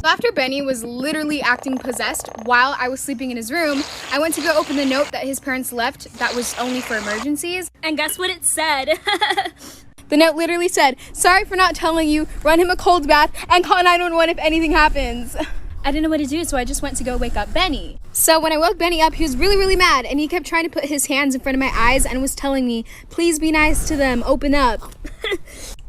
After Benny was literally acting possessed while I was sleeping in his room, I went to go open the note that his parents left that was only for emergencies. And guess what it said? The note literally said, "Sorry for not telling you, run him a cold bath and call 911 if anything happens." I didn't know what to do, so I just went to go wake up Benny. So when I woke Benny up, he was really mad, and he kept trying to put his hands in front of my eyes and was telling me, "Please be nice to them, open up."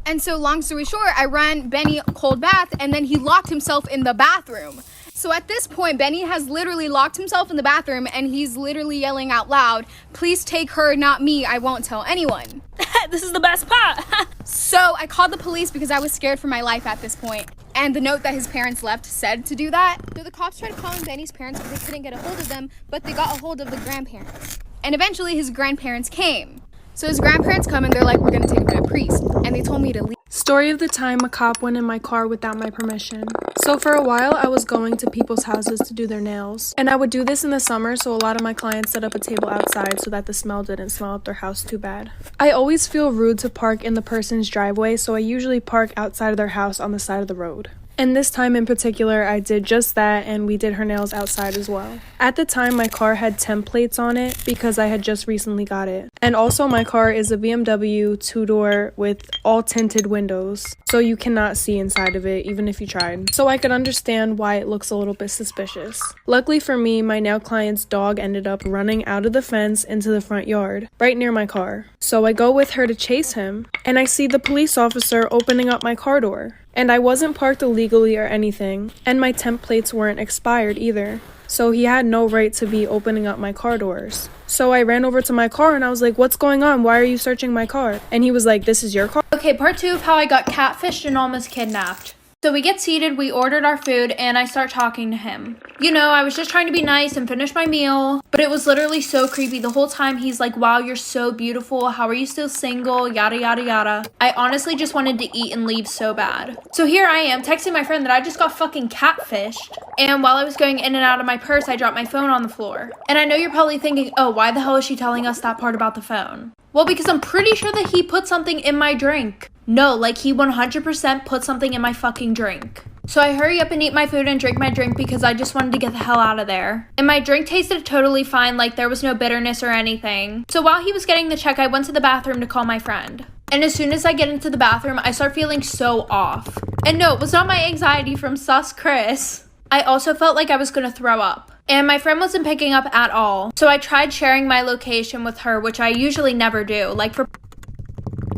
And so long story short, I ran Benny a cold bath, and then he locked himself in the bathroom. So at this point, Benny has literally locked himself in the bathroom, and he's literally yelling out loud, "Please take her, not me, I won't tell anyone." This is the best part. So I called the police because I was scared for my life at this point. And the note that his parents left said to do that. So the cops tried calling Benny's parents, but they couldn't get a hold of them, but they got a hold of the grandparents. And eventually his grandparents came. So his grandparents come and they're like, "We're gonna take him to a priest." And they told me to leave. Story of the time a cop went in my car without my permission. So for a while, I was going to people's houses to do their nails. And I would do this in the summer, so a lot of my clients set up a table outside so that the smell didn't smell up their house too bad. I always feel rude to park in the person's driveway, so I usually park outside of their house on the side of the road. And this time in particular, I did just that, and we did her nails outside as well. At the time, my car had temp plates on it because I had just recently got it. And also, my car is a BMW 2-door with all tinted windows, so you cannot see inside of it, even if you tried. So I could understand why it looks a little bit suspicious. Luckily for me, my nail client's dog ended up running out of the fence into the front yard, right near my car. So I go with her to chase him, and I see the police officer opening up my car door. And I wasn't parked illegally or anything, and my temp plates weren't expired either. So he had no right to be opening up my car doors. So I ran over to my car and I was like, "What's going on? Why are you searching my car?" And he was like, "This is your car?" Okay, part 2 of how I got catfished and almost kidnapped. So we get seated, we ordered our food, and I start talking to him. You know, I was just trying to be nice and finish my meal, but it was literally so creepy. The whole time he's like, "Wow, you're so beautiful. How are you still single? Yada, yada, yada." I honestly just wanted to eat and leave so bad. So here I am texting my friend that I just got fucking catfished. And while I was going in and out of my purse, I dropped my phone on the floor. And I know you're probably thinking, "Oh, why the hell is she telling us that part about the phone?" Well, because I'm pretty sure that he put something in my drink. No, like he 100% put something in my fucking drink. So I hurry up and eat my food and drink my drink because I just wanted to get the hell out of there. And my drink tasted totally fine, like there was no bitterness or anything. So while he was getting the check, I went to the bathroom to call my friend. And as soon as I get into the bathroom, I start feeling so off. And no, it was not my anxiety from sus Chris. I also felt like I was gonna throw up. And my friend wasn't picking up at all. So I tried sharing my location with her, which I usually never do.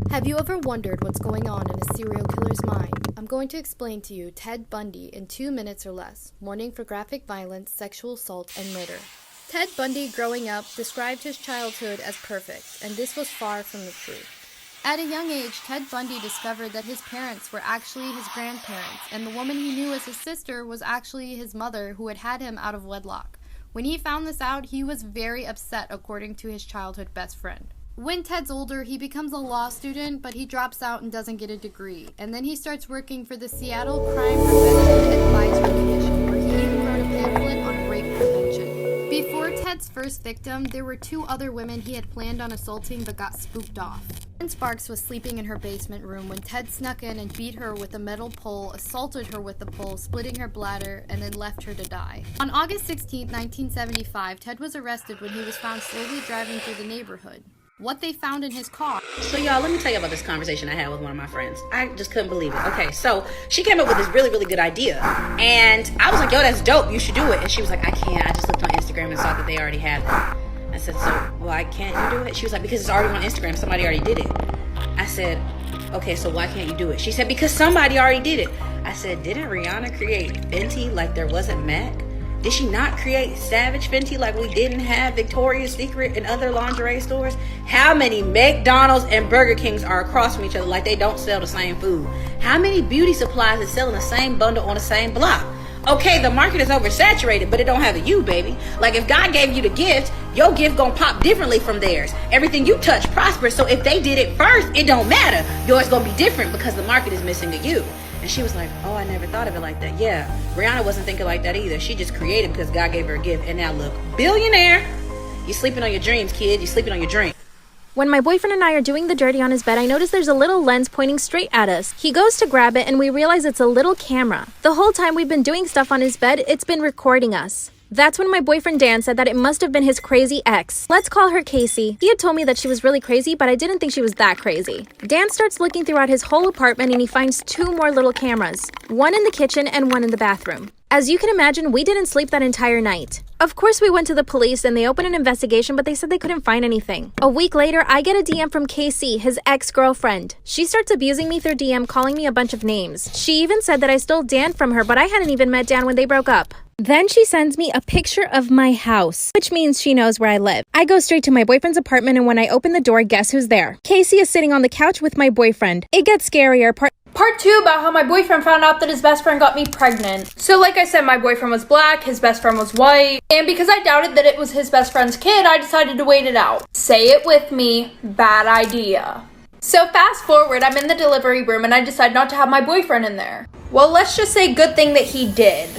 Have you ever wondered what's going on in a serial killer's mind? I'm going to explain to you Ted Bundy in 2 minutes or less. Warning for graphic violence, sexual assault, and murder. Ted Bundy, growing up, described his childhood as perfect, and this was far from the truth. At a young age, Ted Bundy discovered that his parents were actually his grandparents, and the woman he knew as his sister was actually his mother who had him out of wedlock. When he found this out, he was very upset, according to his childhood best friend. When Ted's older, he becomes a law student, but he drops out and doesn't get a degree. And then he starts working for the Seattle Crime Prevention Advisory Commission, where he even wrote a pamphlet on rape prevention. Before Ted's first victim, there were 2 other women he had planned on assaulting but got spooked off. Ann Sparks was sleeping in her basement room when Ted snuck in and beat her with a metal pole, assaulted her with the pole, splitting her bladder, and then left her to die. On August 16, 1975, Ted was arrested when he was found slowly driving through the neighborhood. What they found in his car. So y'all, let me tell you about this conversation I had with one of my friends. I just couldn't believe it. Okay, so she came up with this really good idea. And I was like, "Yo, that's dope. You should do it." And she was like, "I can't. I just looked on Instagram and saw that they already have it." I said, "So why can't you do it?" She was like, "Because it's already on Instagram. Somebody already did it." I said, "Okay, so why can't you do it?" She said, "Because somebody already did it." I said, "Didn't Rihanna create Fenty like there wasn't Mac?" Did she not create Savage Fenty like we didn't have Victoria's Secret and other lingerie stores? How many McDonald's and Burger Kings are across from each other like they don't sell the same food? How many beauty supplies is selling the same bundle on the same block? Okay, the market is oversaturated, but it don't have a you, baby. Like if God gave you the gift, your gift gonna pop differently from theirs. Everything you touch prospers, so if they did it first, it don't matter. Yours gonna be different because the market is missing a you. And she was like, oh, I never thought of it like that. Yeah, Rihanna wasn't thinking like that either. She just created because God gave her a gift. And now look, billionaire. You sleeping on your dreams, kid. You sleeping on your dreams. When my boyfriend and I are doing the dirty on his bed, I notice there's a little lens pointing straight at us. He goes to grab it and we realize it's a little camera. The whole time we've been doing stuff on his bed, it's been recording us. That's when my boyfriend Dan said that it must have been his crazy ex. Let's call her Casey. He had told me that she was really crazy, but I didn't think she was that crazy. Dan starts looking throughout his whole apartment and he finds 2 more little cameras. One in the kitchen and one in the bathroom. As you can imagine, we didn't sleep that entire night. Of course, we went to the police and they opened an investigation, but they said they couldn't find anything. A week later, I get a DM from Casey, his ex-girlfriend. She starts abusing me through DM, calling me a bunch of names. She even said that I stole Dan from her, but I hadn't even met Dan when they broke up. Then she sends me a picture of my house, which means she knows where I live. I go straight to my boyfriend's apartment, and when I open the door, guess who's there? Casey is sitting on the couch with my boyfriend. It gets scarier. Part 2 about how my boyfriend found out that his best friend got me pregnant. So like I said, my boyfriend was black, his best friend was white, and because I doubted that it was his best friend's kid, I decided to wait it out. Say it with me, bad idea. So fast forward, I'm in the delivery room and I decide not to have my boyfriend in there. Well, let's just say good thing that he did.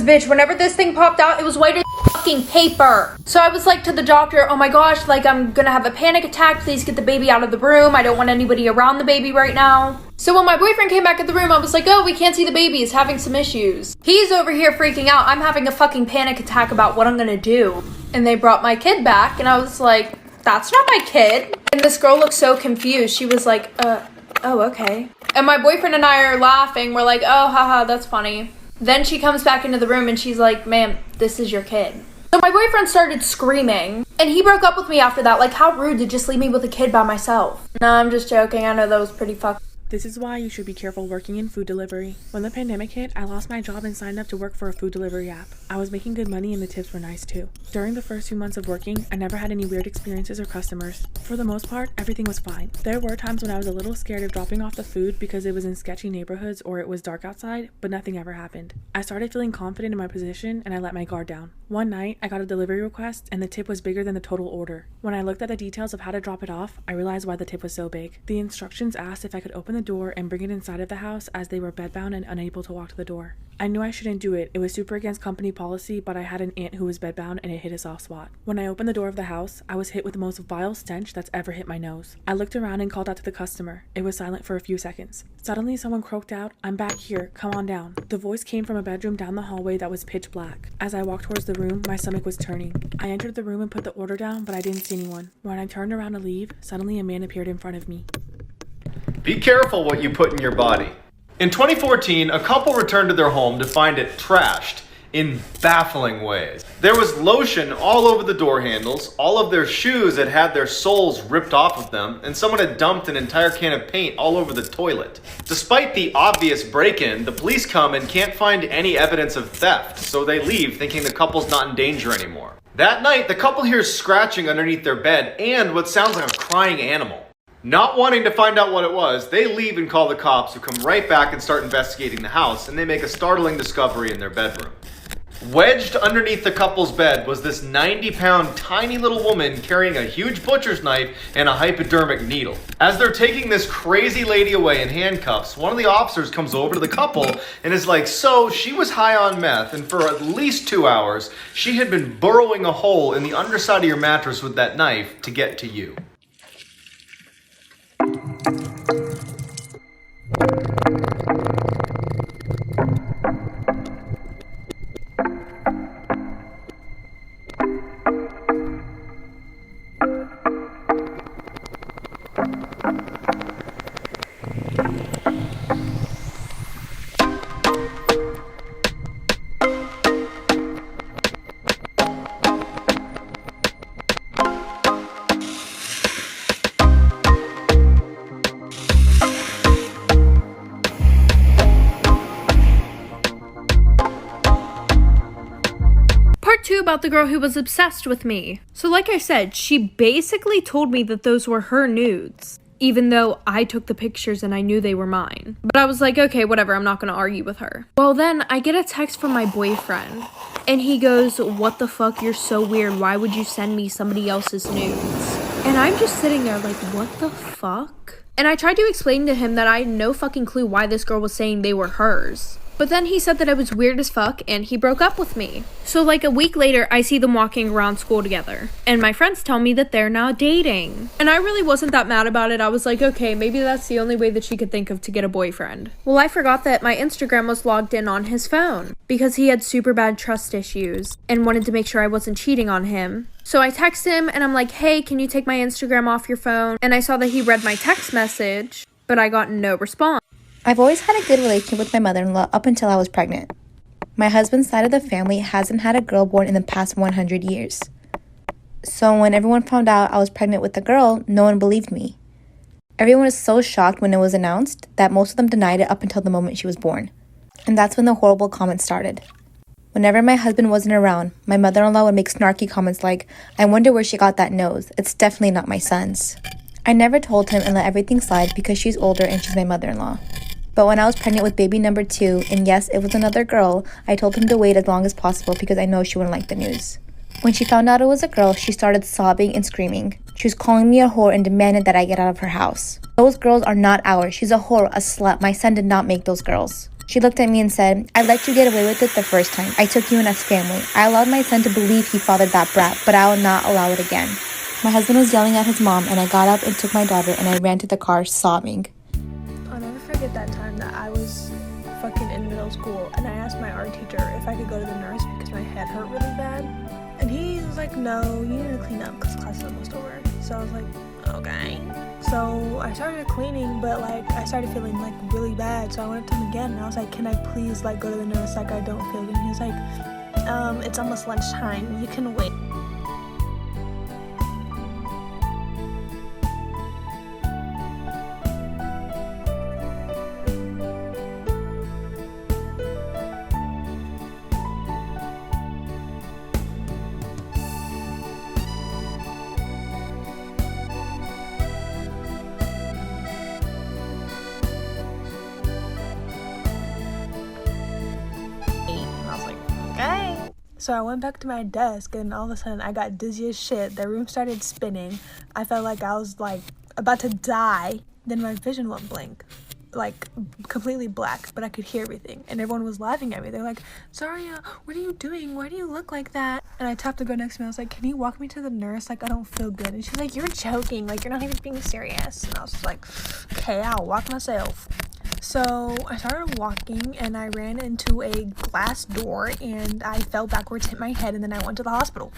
Bitch, whenever this thing popped out, it was white as fucking paper. So I was like to the doctor, oh my gosh, like I'm gonna have a panic attack. Please get the baby out of the room. I don't want anybody around the baby right now. So when my boyfriend came back in the room, I was like, oh, we can't see the baby. He's having some issues. He's over here freaking out. I'm having a fucking panic attack about what I'm gonna do. And they brought my kid back and I was like, that's not my kid. And this girl looked so confused. She was like, oh, okay. And my boyfriend and I are laughing. We're like, oh, haha, that's funny. Then she comes back into the room and she's like, ma'am, this is your kid. So my boyfriend started screaming and he broke up with me after that. Like, how rude to just leave me with a kid by myself. No, I'm just joking. I know that was pretty fucked. This is why you should be careful working in food delivery. When the pandemic hit, I lost my job and signed up to work for a food delivery app. I was making good money and the tips were nice too. During the first few months of working, I never had any weird experiences or customers. For the most part, everything was fine. There were times when I was a little scared of dropping off the food because it was in sketchy neighborhoods or it was dark outside, but nothing ever happened. I started feeling confident in my position and I let my guard down. One night, I got a delivery request and the tip was bigger than the total order. When I looked at the details of how to drop it off, I realized why the tip was so big. The instructions asked if I could open the door and bring it inside of the house as they were bedbound and unable to walk to the door. I knew I shouldn't do it. It was super against company policy, but I had an aunt who was bedbound and it hit a soft spot. When I opened the door of the house, I was hit with the most vile stench that's ever hit my nose. I looked around and called out to the customer. It was silent for a few seconds. Suddenly, someone croaked out, "I'm back here, come on down." The voice came from a bedroom down the hallway that was pitch black. As I walked towards the room, my stomach was turning. I entered the room and put the order down, but I didn't see anyone. When I turned around to leave, suddenly a man appeared in front of me. Be careful what you put in your body. In 2014, a couple returned to their home to find it trashed in baffling ways. There was lotion all over the door handles, all of their shoes had had their soles ripped off of them, and someone had dumped an entire can of paint all over the toilet. Despite the obvious break-in, the police come and can't find any evidence of theft, so they leave thinking the couple's not in danger anymore. That night, the couple hears scratching underneath their bed and what sounds like a crying animal. Not wanting to find out what it was, they leave and call the cops, who come right back and start investigating the house, and they make a startling discovery in their bedroom. Wedged underneath the couple's bed was this 90-pound tiny little woman carrying a huge butcher's knife and a hypodermic needle. As they're taking this crazy lady away in handcuffs, one of the officers comes over to the couple and is like, so she was high on meth, and for at least 2 hours, she had been burrowing a hole in the underside of your mattress with that knife to get to you. about the girl who was obsessed with me. So like I said, she basically told me that those were her nudes, even though I took the pictures and I knew they were mine. But I was like, okay, whatever, I'm not gonna argue with her. Well, then I get a text from my boyfriend, and he goes, what the fuck, you're so weird, why would you send me somebody else's nudes? And I'm just sitting there like, what the fuck? And I tried to explain to him that I had no fucking clue why this girl was saying they were hers. But then he said that I was weird as fuck and he broke up with me. So like a week later, I see them walking around school together. And my friends tell me that they're now dating. And I really wasn't that mad about it. I was like, okay, maybe that's the only way that she could think of to get a boyfriend. Well, I forgot that my Instagram was logged in on his phone because he had super bad trust issues and wanted to make sure I wasn't cheating on him. So I text him and I'm like, hey, can you take my Instagram off your phone? And I saw that he read my text message, but I got no response. I've always had a good relationship with my mother-in-law up until I was pregnant. My husband's side of the family hasn't had a girl born in the past 100 years. So when everyone found out I was pregnant with a girl, no one believed me. Everyone was so shocked when it was announced that most of them denied it up until the moment she was born. And that's when the horrible comments started. Whenever my husband wasn't around, my mother-in-law would make snarky comments like, I wonder where she got that nose. It's definitely not my son's. I never told him and let everything slide because she's older and she's my mother-in-law. But when I was pregnant with baby number 2, and yes, it was another girl, I told him to wait as long as possible because I know she wouldn't like the news. When she found out it was a girl, she started sobbing and screaming. She was calling me a whore and demanded that I get out of her house. Those girls are not ours. She's a whore, a slut. My son did not make those girls. She looked at me and said, I let you get away with it the first time. I took you in as family. I allowed my son to believe he fathered that brat, but I will not allow it again. My husband was yelling at his mom, and I got up and took my daughter, and I ran to the car sobbing. I'll never forget that time that I was fucking in middle school and I asked my art teacher if I could go to the nurse because my head hurt really bad. And he was like, no, you need to clean up because class is almost over. So I was like, okay. So I started cleaning, but like I started feeling like really bad. So I went up to him again and I was like, can I please like go to the nurse? Like I don't feel good. And he was like, it's almost lunchtime. You can wait. So I went back to my desk and all of a sudden I got dizzy as shit. The room started spinning. I felt like I was like about to die. Then my vision went blank, like completely black, but I could hear everything. And everyone was laughing at me. They're like, Zaria, what are you doing? Why do you look like that? And I tapped the girl next to me. I was like, can you walk me to the nurse? Like, I don't feel good. And she's like, you're joking. Like, you're not even being serious. And I was just like, okay, I'll walk myself. So I started walking and I ran into a glass door and I fell backwards, hit my head, and then I went to the hospital.